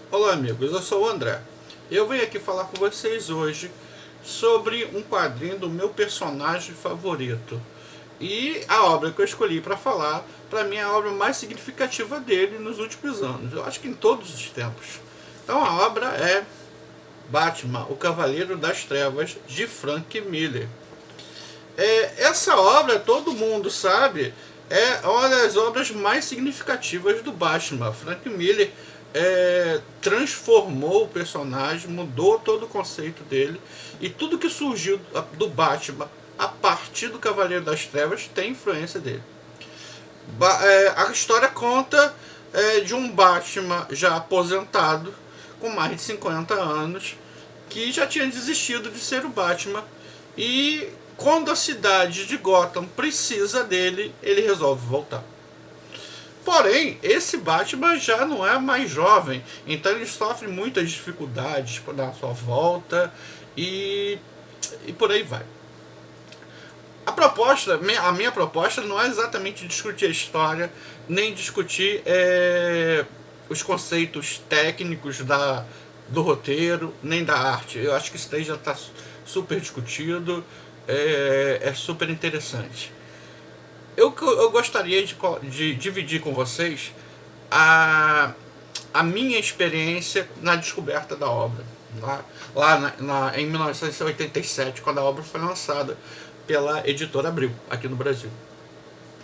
Olá amigos, eu sou o André. Eu venho aqui falar com vocês hoje sobre um quadrinho do meu personagem favorito. E a obra que eu escolhi para falar, para mim é a obra mais significativa dele nos últimos anos. Eu acho que em todos os tempos. Então a obra é Batman, o Cavaleiro das Trevas, de Frank Miller. Essa obra, todo mundo sabe, é uma das obras mais significativas do Batman. Frank Miller transformou o personagem, mudou todo o conceito dele, e tudo que surgiu do Batman a partir do Cavaleiro das Trevas tem influência dele. A história conta de um Batman já aposentado, com mais de 50 anos, que já tinha desistido de ser o Batman, e quando a cidade de Gotham precisa dele, ele resolve voltar. Porém, esse Batman já não é mais jovem, então ele sofre muitas dificuldades na sua volta e por aí vai. A minha proposta não é exatamente discutir a história, nem discutir os conceitos técnicos do roteiro, nem da arte. Eu acho que isso daí já está super discutido, é super interessante. Eu gostaria de dividir com vocês a minha experiência na descoberta da obra. Em 1987, quando a obra foi lançada pela Editora Abril, aqui no Brasil.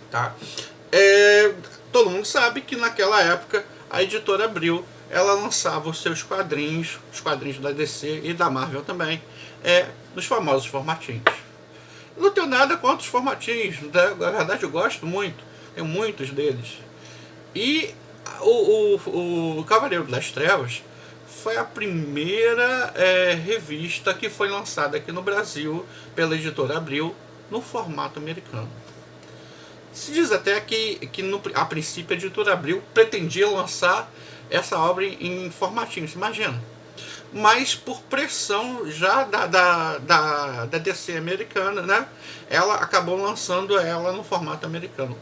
Tá? Todo mundo sabe que naquela época a Editora Abril ela lançava os seus quadrinhos, os quadrinhos da DC e da Marvel também, nos famosos formatinhos. Não tenho nada contra os formatinhos, na verdade eu gosto muito, tenho muitos deles. E o Cavaleiro das Trevas foi a primeira revista que foi lançada aqui no Brasil pela Editora Abril no formato americano. Se diz até que a princípio a Editora Abril pretendia lançar essa obra em formatinhos, imagina. Mas por pressão já da DC americana, né, ela acabou lançando ela no formato americano.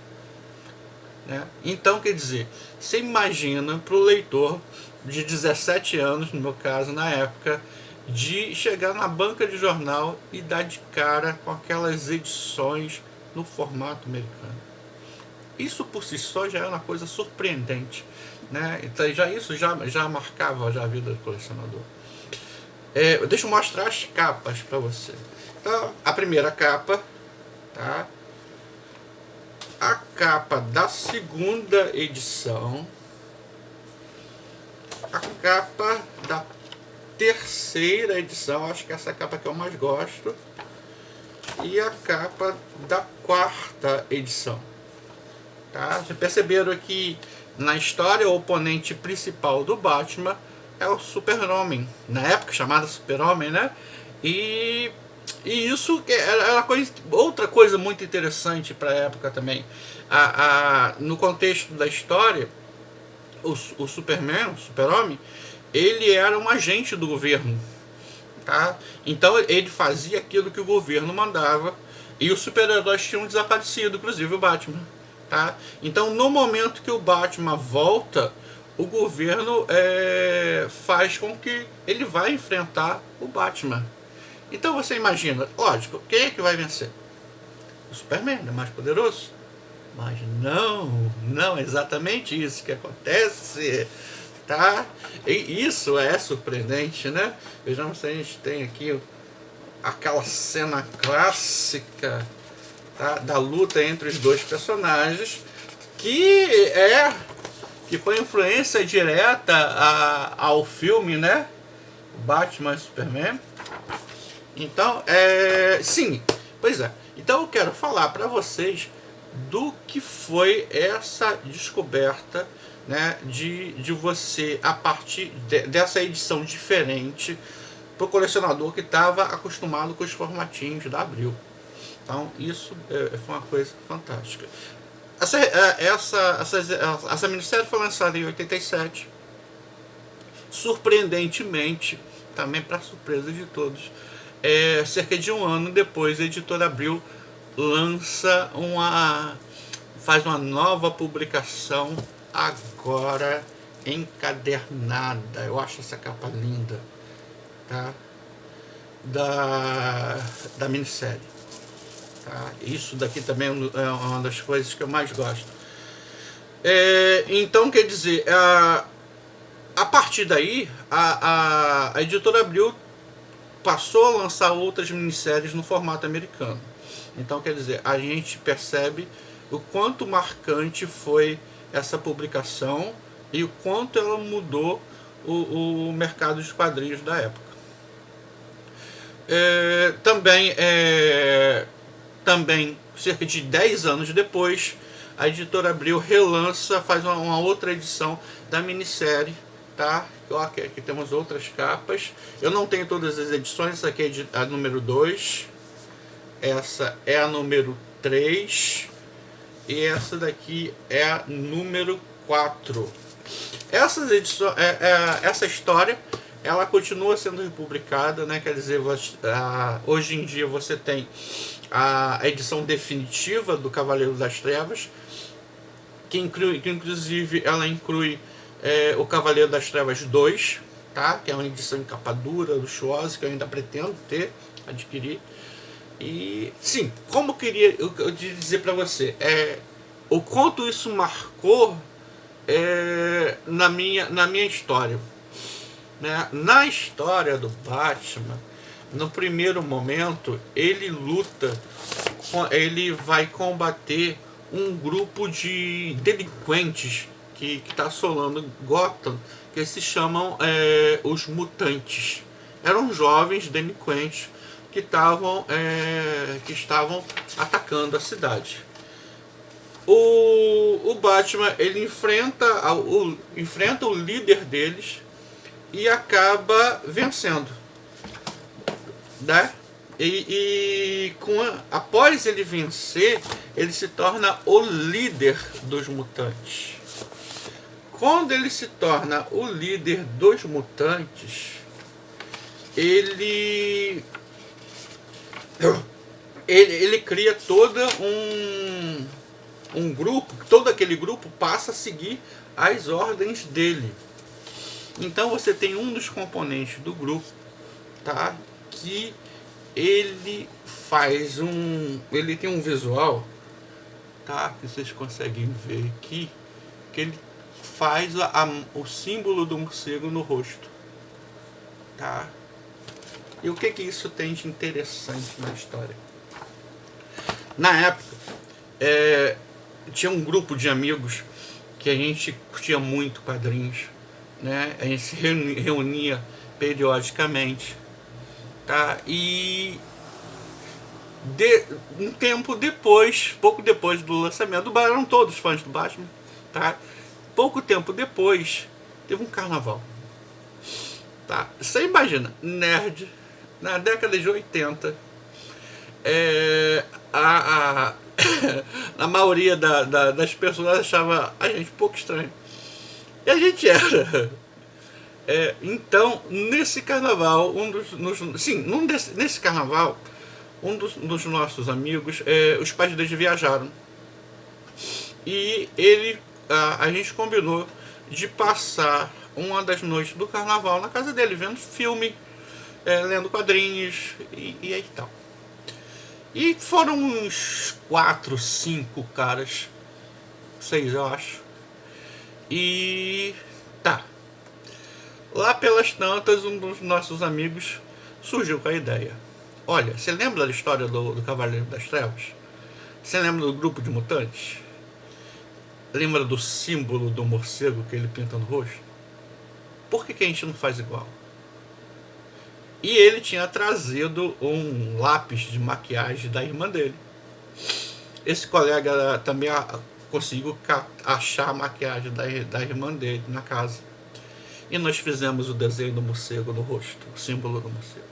Né? Então, quer dizer, você imagina para o leitor de 17 anos, no meu caso, na época, de chegar na banca de jornal e dar de cara com aquelas edições no formato americano. Isso por si só já é uma coisa surpreendente. Né? Então, isso já marcava a vida do colecionador. Deixa eu mostrar as capas para você. Então, a primeira capa, tá? A capa da segunda edição, a capa da terceira edição, acho que essa é a capa que eu mais gosto, e a capa da quarta edição. Tá? Já perceberam que na história o oponente principal do Batman é o Super-Homem, na época chamada Super-Homem, né? E isso era outra coisa muito interessante para a época também. No contexto da história, o Superman, o Super-Homem, ele era um agente do governo. Tá? Então ele fazia aquilo que o governo mandava, e os super-heróis tinham desaparecido, inclusive o Batman. Tá? Então no momento que o Batman volta, o governo faz com que ele vá enfrentar o Batman. Então você imagina, lógico, quem é que vai vencer? O Superman, é mais poderoso? Mas não é exatamente isso que acontece, tá? E isso é surpreendente, né? Vejamos se a gente tem aqui aquela cena clássica, tá? Da luta entre os dois personagens, que foi influência direta ao filme, né? Batman e Superman. Então, sim, pois é. Então eu quero falar para vocês do que foi essa descoberta, né, de você, a partir dessa edição diferente, para o colecionador que estava acostumado com os formatinhos da Abril. Então, isso foi uma coisa fantástica. Essa minissérie foi lançada em 87. Surpreendentemente, também para surpresa de todos, cerca de um ano depois, a Editora Abril faz uma nova publicação agora encadernada. Eu acho essa capa linda, tá? Da minissérie, tá? Isso daqui também é uma das coisas que eu mais gosto. Então, quer dizer, a partir daí, a editora Abril passou a lançar outras minisséries no formato americano. Então, quer dizer, a gente percebe o quanto marcante foi essa publicação e o quanto ela mudou o mercado de quadrinhos da época. Também, cerca de 10 anos depois, a editora Abril relança, faz uma outra edição da minissérie, tá? Aqui temos outras capas. Eu não tenho todas as edições, essa aqui é a número 2, essa é a número 3 e essa daqui é a número 4. Essas edições, essa história, ela continua sendo republicada, né? Quer dizer, hoje em dia você tem a edição definitiva do Cavaleiro das Trevas, que inclusive ela inclui o Cavaleiro das Trevas 2, tá? Que é uma edição em capa dura, luxuosa, que eu ainda pretendo adquirir. E sim, como eu dizer para você, o quanto isso marcou na minha história, né? Na história do Batman, no primeiro momento ele vai combater um grupo de delinquentes que está assolando Gotham, que se chamam os Mutantes. Eram jovens delinquentes que estavam atacando a cidade. O Batman, ele enfrenta o líder deles e acaba vencendo, né? Após ele vencer, ele se torna o líder dos mutantes. Quando ele se torna o líder dos mutantes, ele cria todo um grupo, todo aquele grupo passa a seguir as ordens dele. Então você tem um dos componentes do grupo, tá? Que ele tem um visual, tá? Que vocês conseguem ver aqui, que ele faz o símbolo do morcego no rosto, tá? E o que isso tem de interessante na história? Na época, tinha um grupo de amigos que a gente curtia muito quadrinhos, né? A gente se reunia periodicamente, tá? E um tempo depois, pouco depois do lançamento do Batman, eram todos fãs do Batman, tá? Pouco tempo depois, teve um carnaval, tá? Você imagina, nerd, na década de 80, a maioria das pessoas achava a gente um pouco estranho. E a gente era. Então, nesse carnaval, nesse carnaval, um dos nossos amigos, os pais dele viajaram. E a gente combinou de passar uma das noites do carnaval na casa dele, vendo filme, lendo quadrinhos e aí tal. E foram uns 4, 5 caras, 6 eu acho. E tá. Lá pelas tantas, um dos nossos amigos surgiu com a ideia. Olha, você lembra da história do Cavaleiro das Trevas? Você lembra do grupo de mutantes? Lembra do símbolo do morcego que ele pinta no rosto? Por que a gente não faz igual? E ele tinha trazido um lápis de maquiagem da irmã dele. Esse colega também conseguiu achar a maquiagem da irmã dele na casa. E nós fizemos o desenho do morcego no rosto, o símbolo do morcego.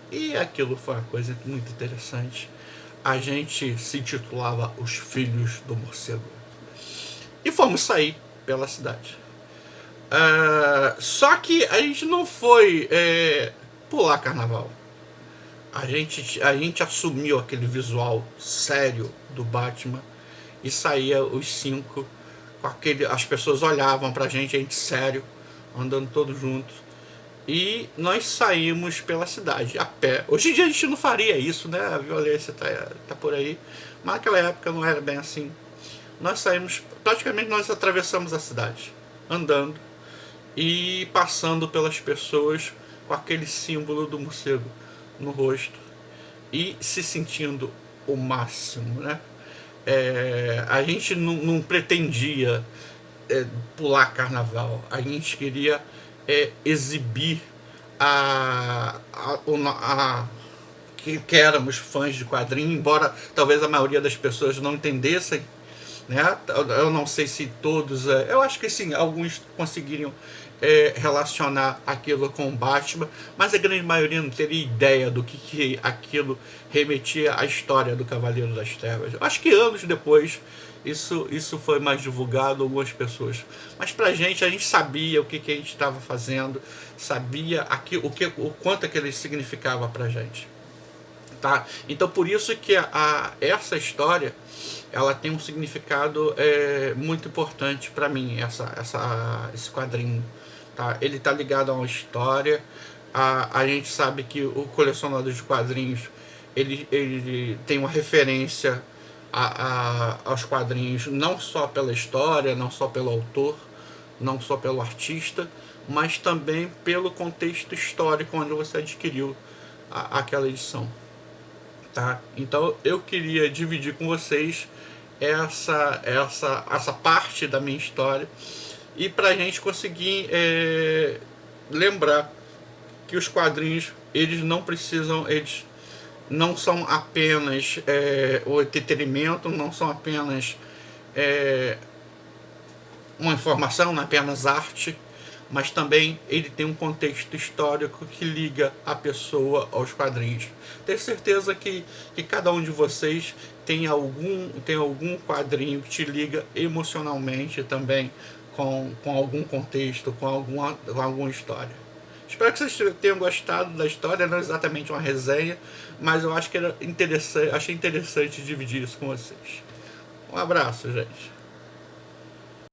E aquilo foi uma coisa muito interessante. A gente se intitulava Os Filhos do Morcego. E fomos sair pela cidade. Só que a gente não foi pular carnaval. A gente assumiu aquele visual sério do Batman e saía os 5 as pessoas olhavam pra gente sério, andando todos juntos. E nós saímos pela cidade, a pé. Hoje em dia a gente não faria isso, né? A violência tá por aí. Mas naquela época não era bem assim. Nós saímos, praticamente nós atravessamos a cidade, andando e passando pelas pessoas com aquele símbolo do morcego no rosto e se sentindo o máximo, né? A gente não pretendia pular carnaval, a gente queria exibir que éramos fãs de quadrinho, embora talvez a maioria das pessoas não entendessem, né? Eu não sei se todos, eu acho que sim, alguns conseguiriam relacionar aquilo com o Batman, mas a grande maioria não teria ideia do que aquilo remetia à história do Cavaleiro das Trevas. Eu acho que anos depois isso foi mais divulgado, algumas pessoas. Mas pra gente, a gente sabia o que a gente estava fazendo, sabia o quanto aquele significava pra gente. Tá? Então por isso que essa história ela tem um significado muito importante para mim, esse quadrinho. Tá? Ele está ligado a uma história. A gente sabe que o colecionador de quadrinhos ele tem uma referência aos quadrinhos, não só pela história, não só pelo autor, não só pelo artista, mas também pelo contexto histórico onde você adquiriu aquela edição. Tá? Então eu queria dividir com vocês essa parte da minha história e para a gente conseguir lembrar que os quadrinhos eles não são apenas o entretenimento, não são apenas uma informação, não é apenas arte, mas também ele tem um contexto histórico que liga a pessoa aos quadrinhos. Tenho certeza que cada um de vocês tem algum quadrinho que te liga emocionalmente também com algum contexto, com alguma história. Espero que vocês tenham gostado da história, não exatamente uma resenha, mas eu acho que achei interessante dividir isso com vocês. Um abraço, gente.